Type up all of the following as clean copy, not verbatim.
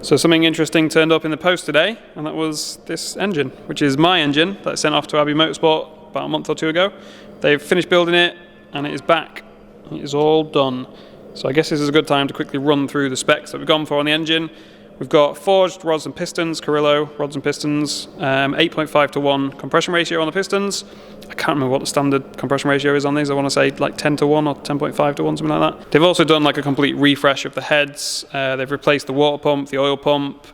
So something interesting turned up in the post today, and that was this engine, which is my engine that I sent off to Abbey Motorsport about a month or two ago. They've finished building it, and it is back. It is all done. So I guess this is a good time to quickly run through the specs that we've gone for on the engine. We've got forged rods and pistons, Carrillo rods and pistons, 8.5 to 1 compression ratio on the pistons. I can't remember what the standard compression ratio is on these. I want to say like 10 to 1 or 10.5 to 1, something like that. They've also done like a complete refresh of the heads. They've replaced the water pump, the oil pump,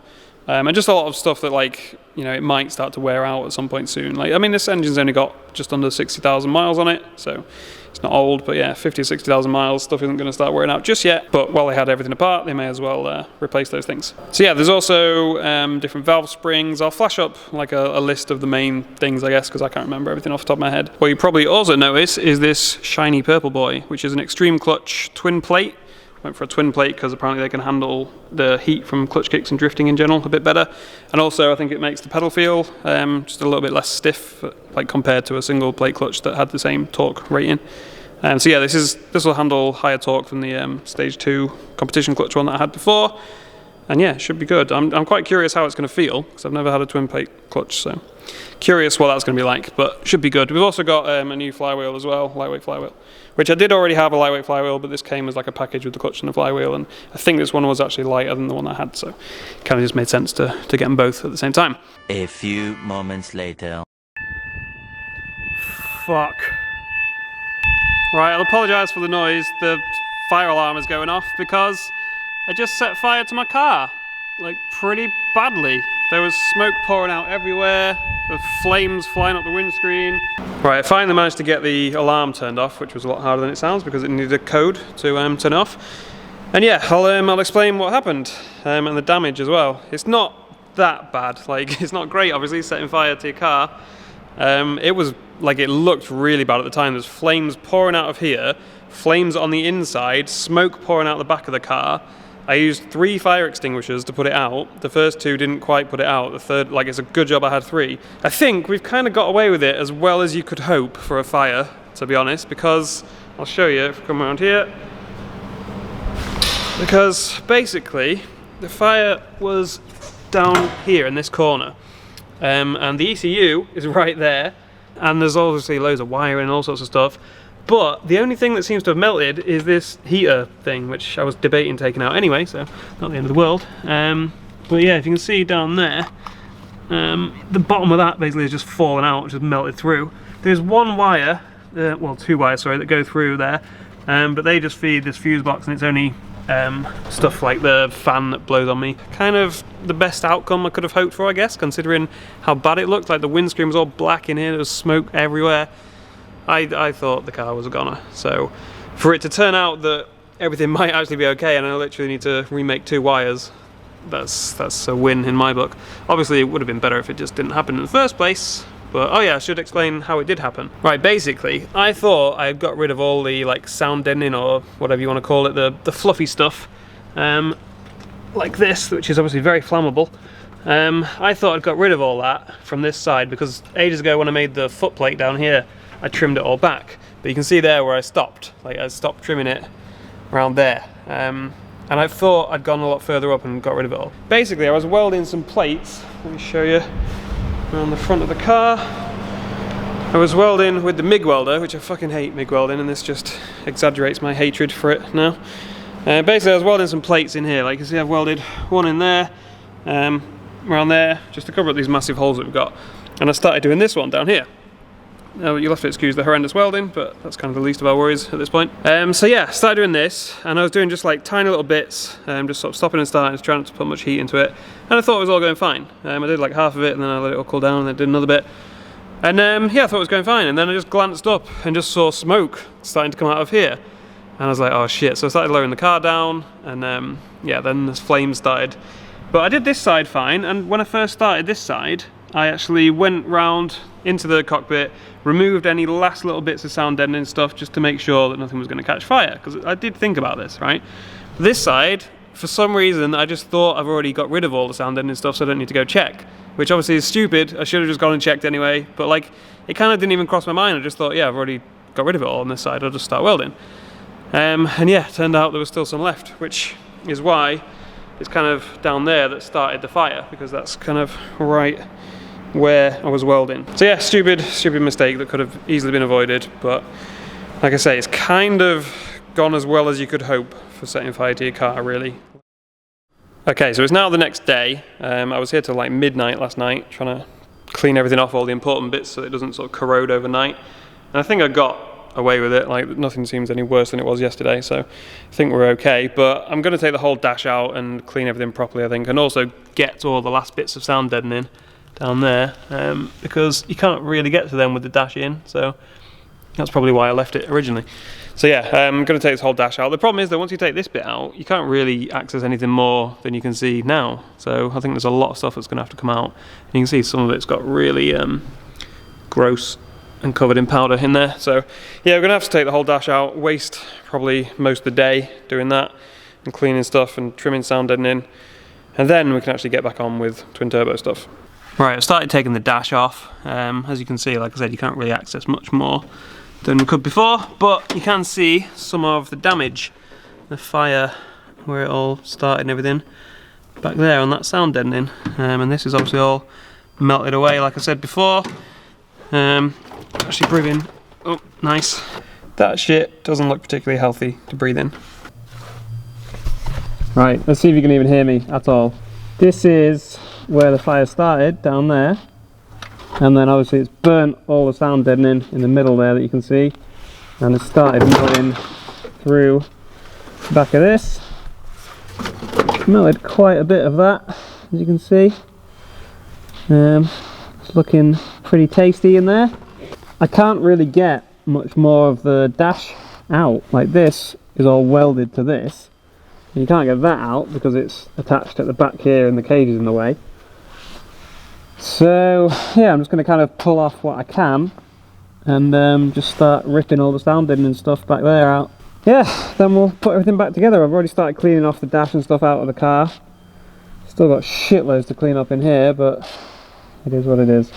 and just a lot of stuff that, like, you know, it might start to wear out at some point soon. Like, I mean, this engine's only got just under 60,000 miles on it, so it's not old, but yeah, 50 or 60,000 miles, stuff isn't going to start wearing out just yet. But while they had everything apart, they may as well replace those things. So yeah, there's also different valve springs. I'll flash up like a list of the main things, I guess, because I can't remember everything off the top of my head. What you probably also notice is this shiny purple boy, which is an extreme clutch twin plate. Went for a twin plate because apparently they can handle the heat from clutch kicks and drifting in general a bit better. And also I think it makes the pedal feel just a little bit less stiff, like compared to a single plate clutch that had the same torque rating. So yeah, this will handle higher torque than the stage 2 competition clutch one that I had before. And yeah, it should be good. I'm quite curious how it's going to feel, because I've never had a twin plate clutch, so curious what that's going to be like, but should be good. We've also got a new flywheel as well, lightweight flywheel, which I did already have a lightweight flywheel, but this came as like a package with the clutch and the flywheel, and I think this one was actually lighter than the one I had, so it kind of just made sense to get them both at the same time. A few moments later. Fuck. Right, I'll apologise for the noise. The fire alarm is going off because I just set fire to my car, like pretty badly. There was smoke pouring out everywhere, there were flames flying up the windscreen. Right, I finally managed to get the alarm turned off, which was a lot harder than it sounds because it needed a code to turn it off. And yeah, I'll explain what happened and the damage as well. It's not that bad, like it's not great obviously setting fire to your car. It was like, it looked really bad at the time. There's flames pouring out of here, flames on the inside, smoke pouring out the back of the car. I used 3 fire extinguishers to put it out. The first 2 didn't quite put it out. The third, like, it's a good job I had 3. I think we've kind of got away with it as well as you could hope for a fire, to be honest, because I'll show you if we come around here. Because basically the fire was down here in this corner, and the ECU is right there, and there's obviously loads of wiring and all sorts of stuff. But the only thing that seems to have melted is this heater thing, which I was debating taking out anyway, so not the end of the world. But yeah, if you can see down there, the bottom of that basically has just fallen out, just melted through. There's one wire, well 2 wires, sorry, that go through there, but they just feed this fuse box, and it's only stuff like the fan that blows on me. Kind of the best outcome I could have hoped for, I guess, considering how bad it looked. Like the windscreen was all black in here, there was smoke everywhere. I thought the car was a goner, so for it to turn out that everything might actually be okay and I literally need to remake 2 wires, that's a win in my book. Obviously it would have been better if it just didn't happen in the first place, but oh yeah, I should explain how it did happen. Right, basically I thought I got rid of all the like sound deadening or whatever you want to call it, the fluffy stuff, like this, which is obviously very flammable. I thought I'd got rid of all that from this side because ages ago when I made the foot plate down here, I trimmed it all back, but you can see there where I stopped. Like I stopped trimming it around there, and I thought I'd gone a lot further up and got rid of it all. Basically, I was welding some plates. Let me show you around the front of the car. I was welding with the MIG welder, which I fucking hate MIG welding, and this just exaggerates my hatred for it now. Basically, I was welding some plates in here. Like you can see, I've welded one in there, around there, just to cover up these massive holes that we've got. And I started doing this one down here. You'll have to excuse the horrendous welding, but that's kind of the least of our worries at this point. So yeah, started doing this, and I was doing just like tiny little bits, just sort of stopping and starting, just trying not to put much heat into it. And I thought it was all going fine. I did like half of it, and then I let it all cool down, and then did another bit. And yeah, I thought it was going fine, and then I just glanced up and just saw smoke starting to come out of here. And I was like, oh shit, so I started lowering the car down, and yeah, then the flames started. But I did this side fine, and when I first started this side, I actually went round into the cockpit, removed any last little bits of sound deadening stuff just to make sure that nothing was going to catch fire, because I did think about this, right? This side, for some reason, I just thought I've already got rid of all the sound deadening stuff, so I don't need to go check, which obviously is stupid. I should have just gone and checked anyway, but like, it kind of didn't even cross my mind. I just thought, yeah, I've already got rid of it all on this side, I'll just start welding. And yeah, turned out there was still some left, which is why it's kind of down there that started the fire, because that's kind of right where I was welding. So yeah, stupid mistake that could have easily been avoided, but like I say, it's kind of gone as well as you could hope for setting fire to your car, really. Okay, so it's now the next day. I was here till like midnight last night, trying to clean everything off, all the important bits, so it doesn't sort of corrode overnight. And I think I got away with it, like nothing seems any worse than it was yesterday, so I think we're okay. But I'm going to take the whole dash out and clean everything properly, I think, and also get all the last bits of sound deadening down there, because you can't really get to them with the dash in, so that's probably why I left it originally. So yeah, I'm going to take this whole dash out. The problem is that once you take this bit out, you can't really access anything more than you can see now. So I think there's a lot of stuff that's going to have to come out. And you can see some of it's got really gross and covered in powder in there. So yeah, we're going to have to take the whole dash out, waste probably most of the day doing that and cleaning stuff and trimming sound deadening. And then we can actually get back on with twin turbo stuff. Right, I've started taking the dash off. As you can see, like I said, you can't really access much more than we could before, but you can see some of the damage, the fire where it all started and everything back there on that sound deadening, and this is obviously all melted away like I said before. Actually breathing, oh nice, that shit doesn't look particularly healthy to breathe in. Right, let's see if you can even hear me at all. This is where the fire started, down there. And then obviously it's burnt all the sound deadening in the middle there that you can see, and it started melting through the back of this. Melted quite a bit of that, as you can see. It's looking pretty tasty in there. I can't really get much more of the dash out. Like, this is all welded to this, and you can't get that out because it's attached at the back here and the cage is in the way. So yeah, I'm just going to kind of pull off what I can and just start ripping all the sound deadening stuff back there out. Yeah, then we'll put everything back together. I've already started cleaning off the dash and stuff out of the car. Still got shitloads to clean up in here, but it is what it is.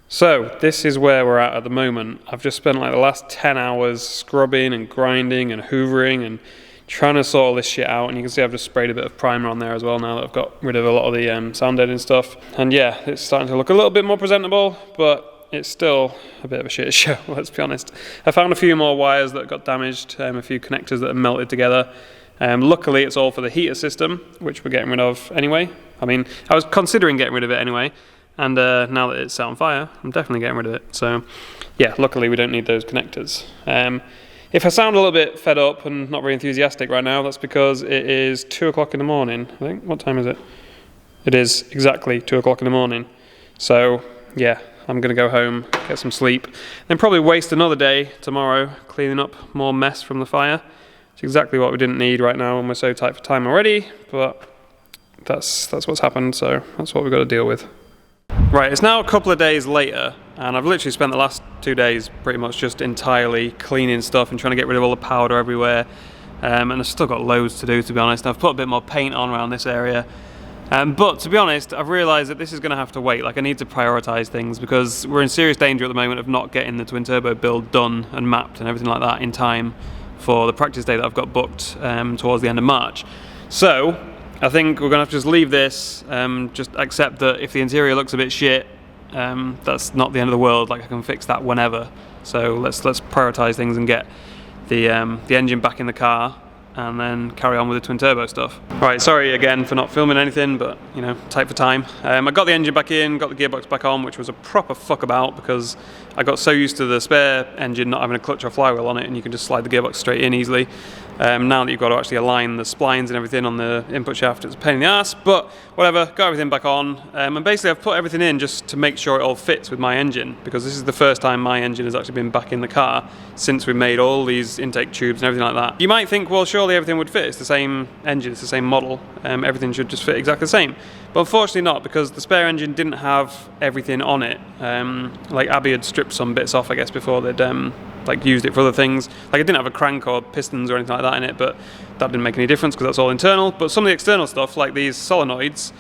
So this is where we're at the moment. I've just spent like the last 10 hours scrubbing and grinding and hoovering and trying to sort all this shit out, and you can see I've just sprayed a bit of primer on there as well now that I've got rid of a lot of the sound deadening stuff. And yeah, it's starting to look a little bit more presentable, but it's still a bit of a shit show, let's be honest. I found a few more wires that got damaged, a few connectors that are melted together. Luckily it's all for the heater system, which we're getting rid of anyway. I mean, I was considering getting rid of it anyway, and now that it's set on fire, I'm definitely getting rid of it. So yeah, luckily we don't need those connectors. If I sound a little bit fed up and not very enthusiastic right now, that's because it is 2 o'clock in the morning, I think. What time is it? It is exactly 2 o'clock in the morning. So yeah, I'm going to go home, get some sleep, then probably waste another day tomorrow cleaning up more mess from the fire. It's exactly what we didn't need right now when we're so tight for time already, but that's what's happened, so that's what we've got to deal with. Right, it's now a couple of days later, and I've literally spent the last 2 days pretty much just entirely cleaning stuff and trying to get rid of all the powder everywhere, and I've still got loads to do, to be honest. I've put a bit more paint on around this area, but to be honest, I've realised that this is going to have to wait. Like, I need to prioritise things because we're in serious danger at the moment of not getting the twin turbo build done and mapped and everything like that in time for the practice day that I've got booked towards the end of March. So I think we're going to have to just leave this, just accept that if the interior looks a bit shit, that's not the end of the world. Like, I can fix that whenever. So let's prioritise things and get the engine back in the car and then carry on with the twin turbo stuff. Right, sorry again for not filming anything, but you know, tight for time. I got the engine back in, got the gearbox back on, which was a proper fuck about because I got so used to the spare engine not having a clutch or flywheel on it, and you can just slide the gearbox straight in easily. Now that you've got to actually align the splines and everything on the input shaft, it's a pain in the ass, but whatever, got everything back on. And basically I've put everything in just to make sure it all fits with my engine, because this is the first time my engine has actually been back in the car since we made all these intake tubes and everything like that. You might think, well, surely everything would fit. It's the same engine, it's the same model. Everything should just fit exactly the same. But unfortunately not, because the spare engine didn't have everything on it. Like Abby had stripped some bits off, I guess, before they'd like used it for other things. Like, it didn't have a crank or pistons or anything like that in it, but that didn't make any difference because that's all internal. But some of the external stuff, like these solenoids,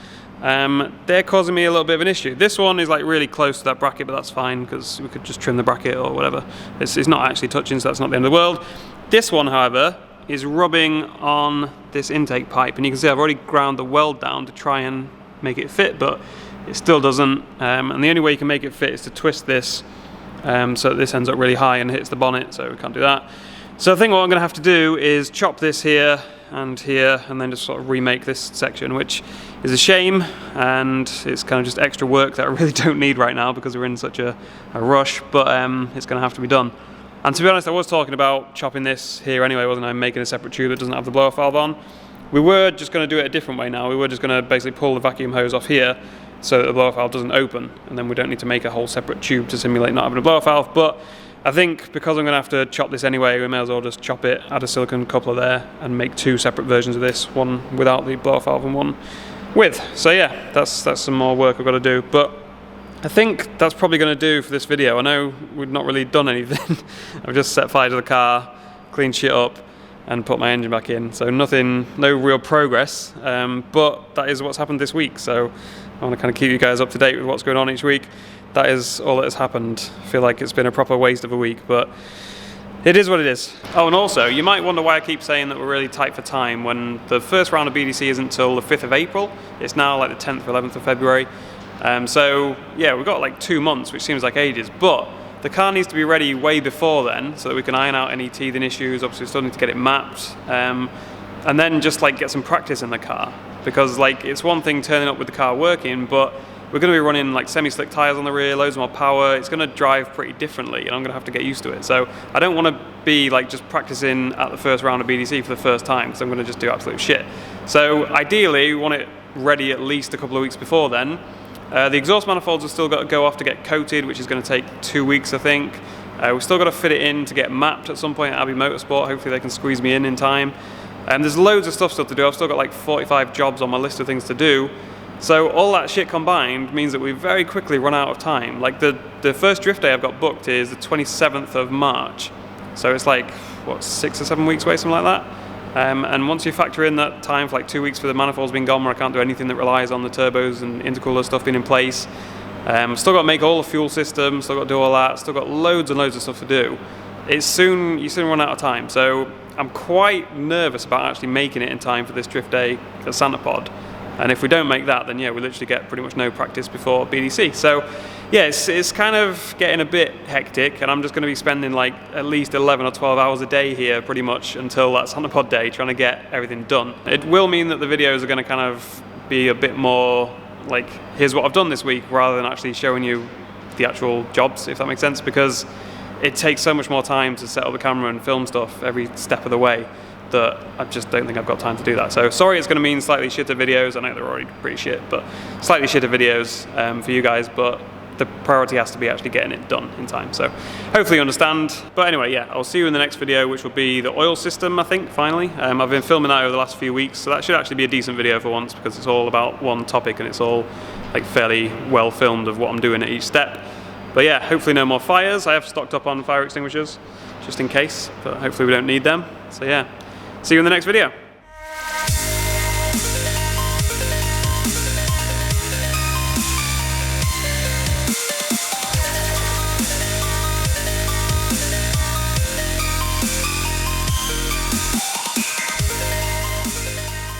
they're causing me a little bit of an issue. This one is like really close to that bracket, but that's fine because we could just trim the bracket or whatever. It's not actually touching, so that's not the end of the world. This one, however, is rubbing on this intake pipe, and you can see I've already ground the weld down to try and make it fit, but it still doesn't, and the only way you can make it fit is to twist this so that this ends up really high and hits the bonnet, so we can't do that. So I think what I'm going to have to do is chop this here and here, and then just sort of remake this section, which is a shame, and it's kind of just extra work that I really don't need right now because we're in such a rush, but it's going to have to be done. And to be honest, I was talking about chopping this here anyway, wasn't I? Making a separate tube that doesn't have the blow-off valve on. We were just going to do it a different way now. We were just going to basically pull the vacuum hose off here so that the blow-off valve doesn't open, and then we don't need to make a whole separate tube to simulate not having a blow-off valve. But I think because I'm going to have to chop this anyway, we may as well just chop it, add a silicone coupler there, and make two separate versions of this, one without the blow-off valve and one with. So yeah, that's some more work I've got to do. But I think that's probably going to do for this video. I know we've not really done anything. I've just set fire to the car, cleaned shit up, and put my engine back in. So no real progress, but that is what's happened this week. So I want to kind of keep you guys up to date with what's going on each week. That is all that has happened. I feel like it's been a proper waste of a week, but it is what it is. Oh, and also, you might wonder why I keep saying that we're really tight for time when the first round of BDC isn't until the 5th of April. It's now like the 10th or 11th of February. So yeah, we've got like 2 months, which seems like ages, but the car needs to be ready way before then so that we can iron out any teething issues. Obviously we still need to get it mapped, and then just like get some practice in the car, because like it's one thing turning up with the car working, but we're going to be running like semi-slick tyres on the rear, loads more power. It's going to drive pretty differently, and I'm going to have to get used to it. So I don't want to be like just practicing at the first round of BDC for the first time, because I'm going to just do absolute shit. So ideally we want it ready at least a couple of weeks before then. The exhaust manifolds have still got to go off to get coated, which is going to take 2 weeks, I think. We've still got to fit it in to get mapped at some point at Abbey Motorsport. Hopefully they can squeeze me in time. There's loads of stuff still to do. I've still got like 45 jobs on my list of things to do. So all that shit combined means that we very quickly run out of time. Like the first drift day I've got booked is the 27th of March. So it's like, what, 6 or 7 weeks away, something like that. And once you factor in that time for like 2 weeks for the manifolds being gone, where I can't do anything that relies on the turbos and intercooler stuff being in place, still got to make all the fuel systems, still got to do all that, still got loads and loads of stuff to do. You soon run out of time. So I'm quite nervous about actually making it in time for this drift day at Santa Pod. And if we don't make that, then yeah, we literally get pretty much no practice before BDC. So yeah, it's kind of getting a bit hectic, and I'm just going to be spending like at least 11 or 12 hours a day here pretty much until that Santa Pod day, trying to get everything done. It will mean that the videos are going to kind of be a bit more like, here's what I've done this week, rather than actually showing you the actual jobs, if that makes sense, because it takes so much more time to set up the camera and film stuff every step of the way that I just don't think I've got time to do that. So sorry, it's going to mean slightly shitter videos. I know they're already pretty shit, but slightly shitter videos for you guys, but the priority has to be actually getting it done in time. So hopefully you understand. But anyway, yeah, I'll see you in the next video, which will be the oil system, I think, finally. I've been filming that over the last few weeks, so that should actually be a decent video for once, because it's all about one topic and it's all like fairly well filmed of what I'm doing at each step. But yeah, hopefully no more fires. I have stocked up on fire extinguishers just in case, but hopefully we don't need them. So yeah, see you in the next video.